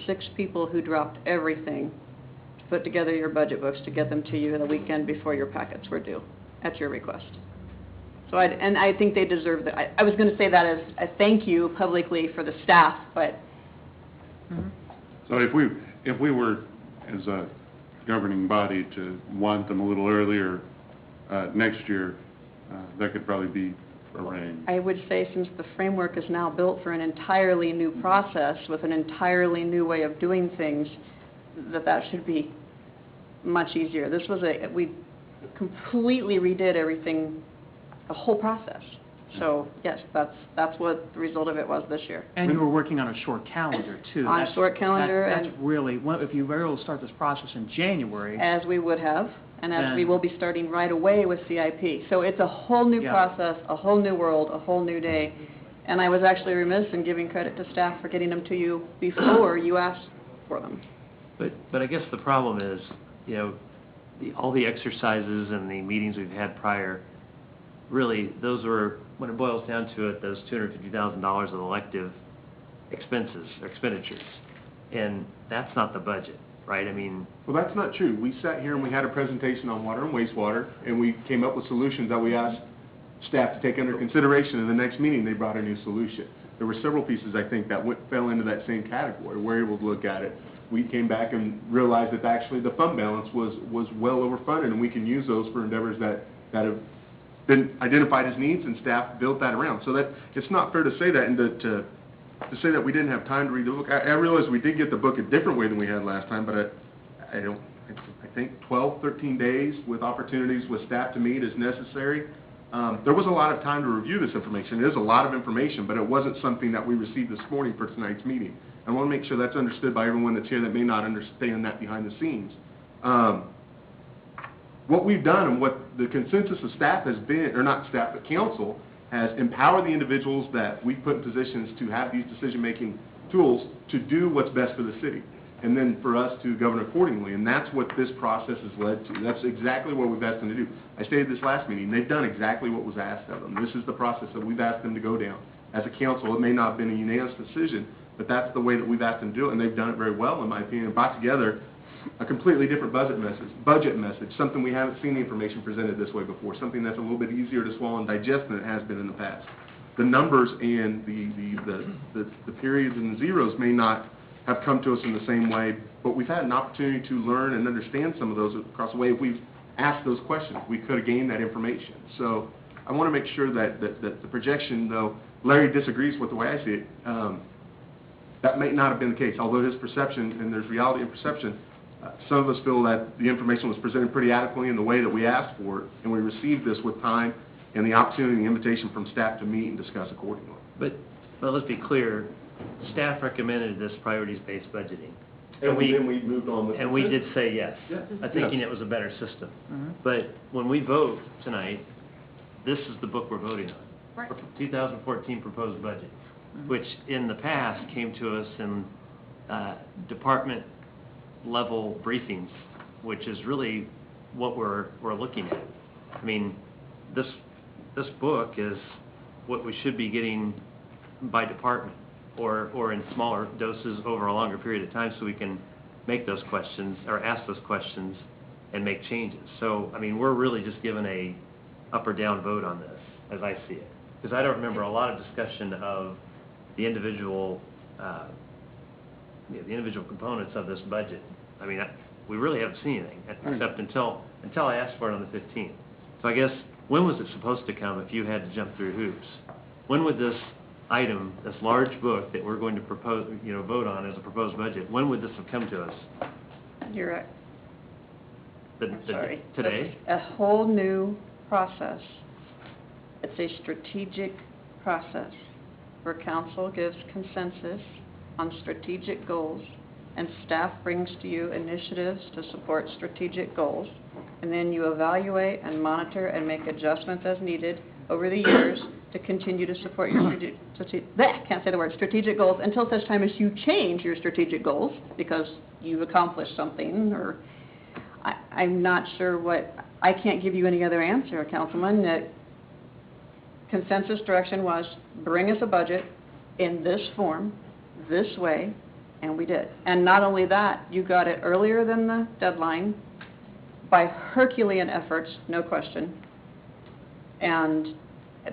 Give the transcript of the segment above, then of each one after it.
6 people who dropped everything to put together your budget books to get them to you the weekend before your packets were due, at your request. So I think they deserve that. I was going to say that as a thank you publicly for the staff, but. So if we were, as a governing body, to want them a little earlier next year, that could probably be arranged. I would say, since the framework is now built for an entirely new process with an entirely new way of doing things, that should be much easier. This was we completely redid everything, the whole process. So yes, that's what the result of it was this year. And you were working on a short calendar too. On a short calendar, that's really, if you were able to start this process in January. As we would have, and as we will be starting right away with CIP. So it's a whole new process, a whole new world, a whole new day. And I was actually remiss in giving credit to staff for getting them to you before you asked for them. But I guess the problem is, all the exercises and the meetings we've had prior, really, those were, when it boils down to it, those $250,000 of elective expenses, or expenditures. And that's not the budget, right? I mean... Well, that's not true. We sat here and we had a presentation on water and wastewater, and we came up with solutions that we asked staff to take under consideration. In the next meeting, they brought a new solution. There were several pieces, I think, that fell into that same category. We were able to look at it. We came back and realized that actually the fund balance was well overfunded, and we can use those for endeavors that have been identified as needs, and staff built that around. So that it's not fair to say that, and to say that we didn't have time to read the book. I realize we did get the book a different way than we had last time, but I think 12, 13 days with opportunities with staff to meet is necessary. There was a lot of time to review this information. It is a lot of information, but it wasn't something that we received this morning for tonight's meeting. I want to make sure that's understood by everyone that's here that may not understand that behind the scenes. What we've done and what the consensus of staff has been, or not staff, but council, has empowered the individuals that we've put in positions to have these decision-making tools to do what's best for the city, and then for us to govern accordingly. And that's what this process has led to. That's exactly what we've asked them to do. I stated this last meeting. They've done exactly what was asked of them. This is the process that we've asked them to go down. As a council, it may not have been a unanimous decision, but that's the way that we've asked them to do it, and they've done it very well, in my opinion, and brought together a completely different budget message, something we haven't seen the information presented this way before, something that's a little bit easier to swallow and digest than it has been in the past. The numbers and the periods and the zeros may not have come to us in the same way, but we've had an opportunity to learn and understand some of those across the way. If we've asked those questions, we could have gained that information. So I want to make sure that the projection, though Larry disagrees with the way I see it, that may not have been the case, although his perception, and there's reality and perception, some of us feel that the information was presented pretty adequately in the way that we asked for it, and we received this with time and the opportunity and the invitation from staff to meet and discuss accordingly. But let's be clear, staff recommended this priorities-based budgeting. And then we moved on with it. And we did say yes, thinking Yes. it was a better system. But when we vote tonight, this is the book we're voting on. Right. 2014 proposed budget, which in the past came to us in department level briefings, which is really what we're looking at. I mean, this book is what we should be getting by department, or in smaller doses over a longer period of time, so we can make those questions or ask those questions and make changes. So I mean, we're really just given a up or down vote on this, as I see it, because I don't remember a lot of discussion of the individual the individual components of this budget. I mean, we really haven't seen anything, except until I asked for it on the 15th. So I guess, when was it supposed to come if you had to jump through hoops? When would this item, this large book that we're going to propose, vote on as a proposed budget, when would this have come to us? You're right. Sorry. Today? It's a whole new process. It's a strategic process where council gives consensus on strategic goals, and staff brings to you initiatives to support strategic goals, and then you evaluate and monitor and make adjustments as needed over the years to continue to support your strategic goals until such time as you change your strategic goals because you've accomplished something, or I'm not sure what, I can't give you any other answer, Councilman. That consensus direction was bring us a budget in this form, this way, And we did. And not only that, you got it earlier than the deadline by Herculean efforts, no question. And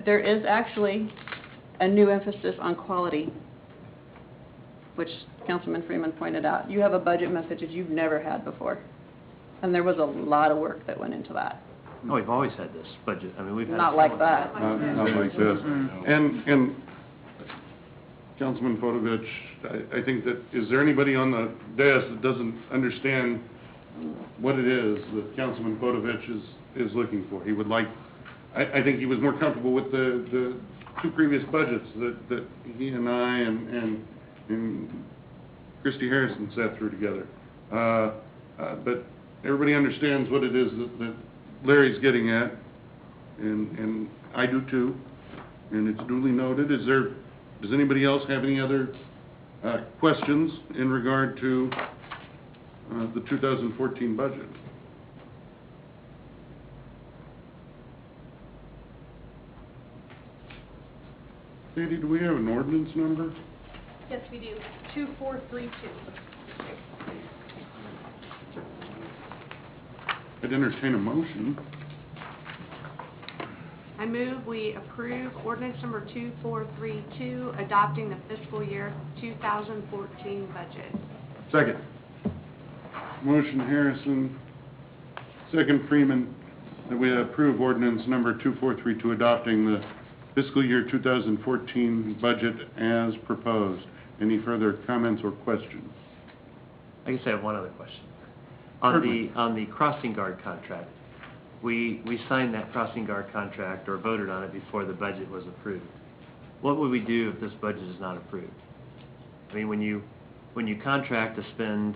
there is actually a new emphasis on quality, which Councilman Freeman pointed out. You have a budget message that you've never had before. And there was a lot of work that went into that. Oh, we've always had this budget. I mean, we've had. Not like that. Not like this. And Councilman Fodovich, I think that, is there anybody on the dais that doesn't understand what it is that Councilman Fodovich is looking for? He would like, I think he was more comfortable with the two previous budgets that he and I and Christy Harrison sat through together. But everybody understands what it is that Larry's getting at, and I do too, and it's duly noted. Does anybody else have any other questions in regard to the 2014 budget? Sandy, do we have an ordinance number? Yes, we do. 2432. I'd entertain a motion. I move we approve ordinance number 2432, adopting the fiscal year 2014 budget. Second. Motion Harrison, second Freeman, that we approve ordinance number 2432, adopting the fiscal year 2014 budget as proposed. Any further comments or questions? I guess I have one other question. Certainly. On the crossing guard contract, we signed that crossing guard contract or voted on it before the budget was approved. What would we do if this budget is not approved? I mean, when you contract to spend,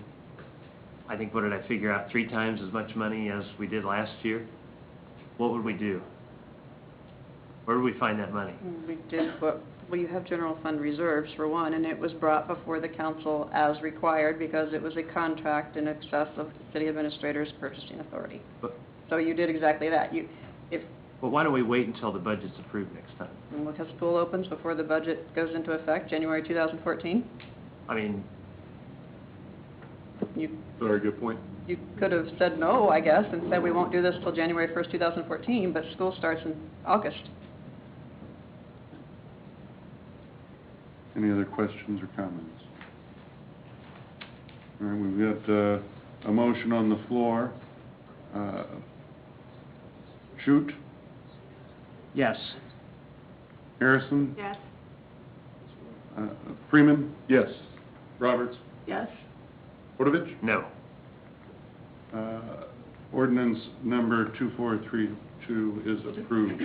I think, what did I figure out, 3 times as much money as we did last year, what would we do? Where would we find that money? We did well, you have general fund reserves for one, and it was brought before the council as required because it was a contract in excess of the city administrator's purchasing authority. But, So you did exactly that. but why don't we wait until the budget's approved next time? Because school opens before the budget goes into effect, January 2014, I mean, Very good point. you could have said no, I guess, and said we won't do this till January 1st, 2014, but school starts in August. Any other questions or comments? All right, we've got a motion on the floor. Shute, Yes. Harrison, Yes. Freeman, Yes. Roberts, Yes. Fodovich. no. Ordinance number 2432 is approved.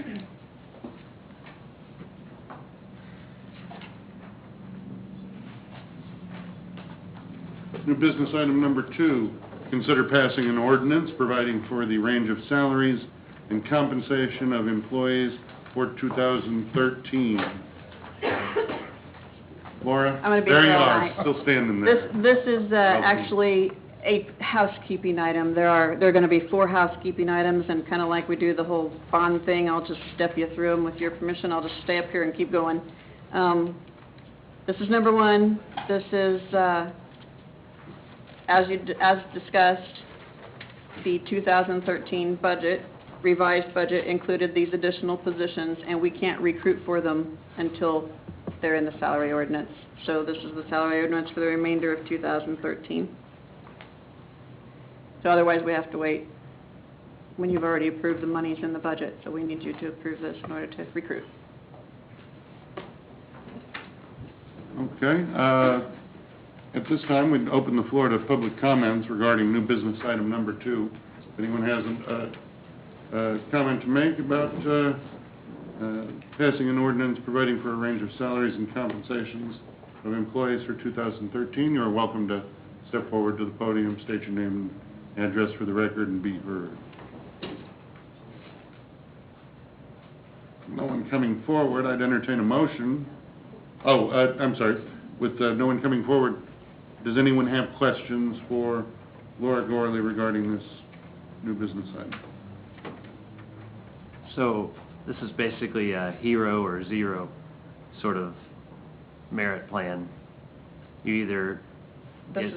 New business item number 2, consider passing an ordinance providing for the range of salaries and compensation of employees for 2013. Laura, I'm gonna be there you here all are, night. still standing there. This is actually a housekeeping item. There are going to be 4 housekeeping items, and kind of like we do the whole bond thing, I'll just step you through them with your permission. I'll just stay up here and keep going. This is number 1. This is, as discussed, the 2013 budget, revised budget included these additional positions, and we can't recruit for them until they're in the salary ordinance. So this is the salary ordinance for the remainder of 2013. So otherwise, we have to wait when you've already approved the monies in the budget. So we need you to approve this in order to recruit. Okay. At this time, we'd open the floor to public comments regarding new business item number 2. If anyone has a comment to make about passing an ordinance providing for a range of salaries and compensations of employees for 2013, you are welcome to step forward to the podium, state your name and address for the record, and be heard. No one coming forward, I'd entertain a motion. I'm sorry. With no one coming forward, does anyone have questions for Laura Gorley regarding this new business item? So this is basically a hero or zero sort of merit plan. You either This is is